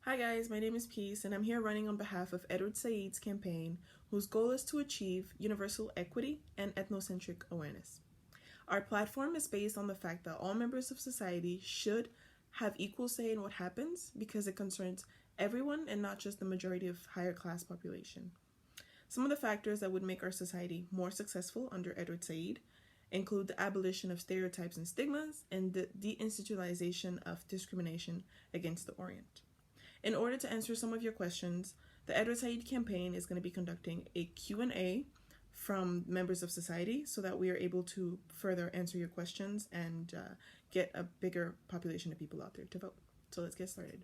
Hi guys, my name is Peace and I'm here running on behalf of Edward Said's campaign, whose goal is to achieve universal equity and ethnocentric awareness. Our platform is based on the fact that all members of society should have equal say in what happens because it concerns everyone and not just the majority of higher class population. Some of the factors that would make our society more successful under Edward Said include the abolition of stereotypes and stigmas and the deinstitutionalization of discrimination against the Orient. In order to answer some of your questions, the Edward Said campaign is going to be conducting a Q&A from members of society so that we are able to further answer your questions and get a bigger population of people out there to vote. So let's get started.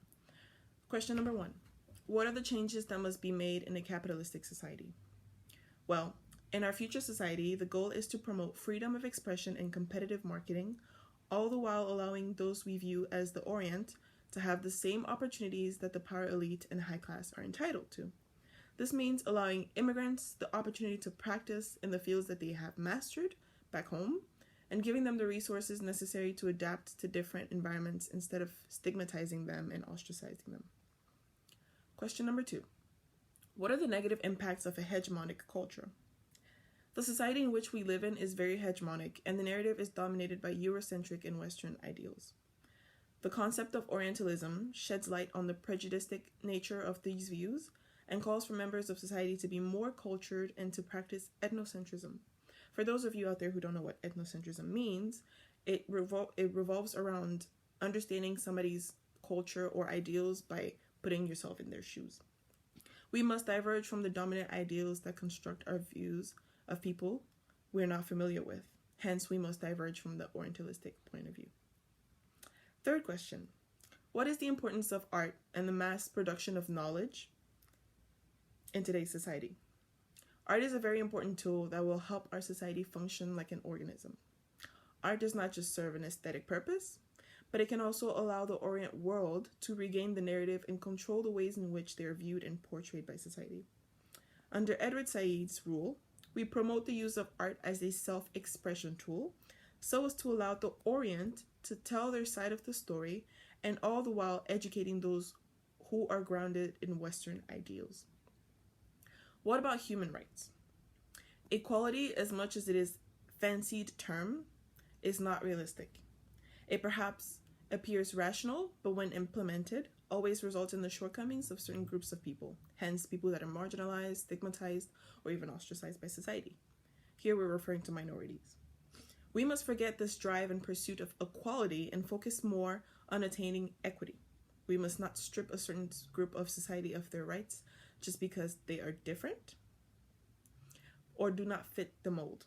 Question number 1. What are the changes that must be made in a capitalistic society? Well, in our future society, the goal is to promote freedom of expression and competitive marketing, all the while allowing those we view as the Orient to have the same opportunities that the power elite and high class are entitled to. This means allowing immigrants the opportunity to practice in the fields that they have mastered back home and giving them the resources necessary to adapt to different environments instead of stigmatizing them and ostracizing them. Question number 2. What are the negative impacts of a hegemonic culture? The society in which we live in is very hegemonic, and the narrative is dominated by Eurocentric and Western ideals. The concept of Orientalism sheds light on the prejudiced nature of these views and calls for members of society to be more cultured and to practice ethnocentrism. For those of you out there who don't know what ethnocentrism means, it revolves around understanding somebody's culture or ideals by putting yourself in their shoes. We must diverge from the dominant ideals that construct our views of people we're not familiar with. Hence, we must diverge from the Orientalistic point of view. Third question. What is the importance of art and the mass production of knowledge in today's society? Art is a very important tool that will help our society function like an organism. Art does not just serve an aesthetic purpose, but it can also allow the Orient world to regain the narrative and control the ways in which they are viewed and portrayed by society. Under Edward Said's rule, we promote the use of art as a self-expression tool so as to allow the Orient to tell their side of the story, and all the while educating those who are grounded in Western ideals. What about human rights? Equality, as much as it is a fancied term, is not realistic. It perhaps appears rational, but when implemented, always results in the shortcomings of certain groups of people, hence people that are marginalized, stigmatized, or even ostracized by society. Here we're referring to minorities. We must forget this drive and pursuit of equality and focus more on attaining equity. We must not strip a certain group of society of their rights just because they are different or do not fit the mold.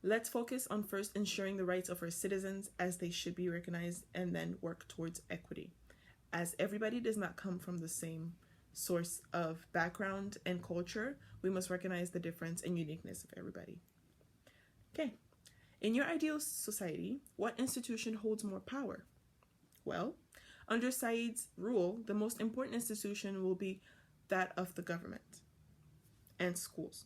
Let's focus on first ensuring the rights of our citizens as they should be recognized and then work towards equity. As everybody does not come from the same source of background and culture, we must recognize the difference and uniqueness of everybody. Okay, in your ideal society, what institution holds more power? Well, under Said's rule, the most important institution will be that of the government and schools.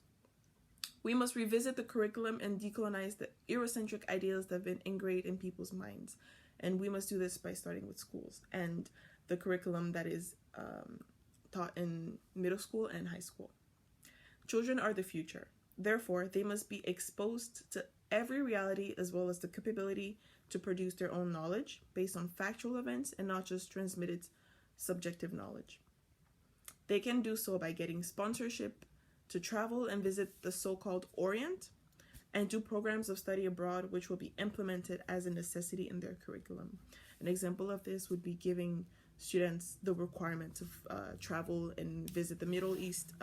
We must revisit the curriculum and decolonize the Eurocentric ideals that have been ingrained in people's minds. And we must do this by starting with schools and the curriculum that is taught in middle school and high school. Children are the future. Therefore, they must be exposed to every reality as well as the capability to produce their own knowledge based on factual events and not just transmitted subjective knowledge. They can do so by getting sponsorship to travel and visit the so-called Orient and do programs of study abroad which will be implemented as a necessity in their curriculum. An example of this would be giving students the requirement to travel and visit the Middle East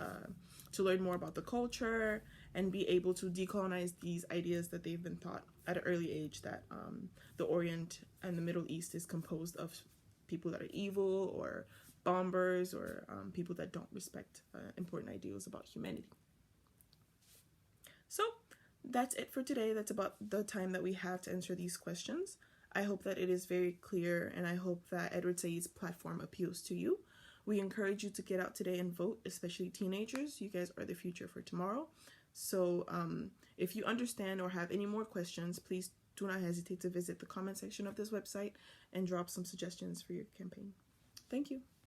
to learn more about the culture and be able to decolonize these ideas that they've been taught at an early age that the Orient and the Middle East is composed of people that are evil or bombers or people that don't respect important ideals about humanity. So that's it for today. That's about the time that we have to answer these questions. I hope that it is very clear, and I hope that Edward Said's platform appeals to you. We encourage you to get out today and vote, especially teenagers. You guys are the future for tomorrow. So if you understand or have any more questions, please do not hesitate to visit the comment section of this website and drop some suggestions for your campaign. Thank you.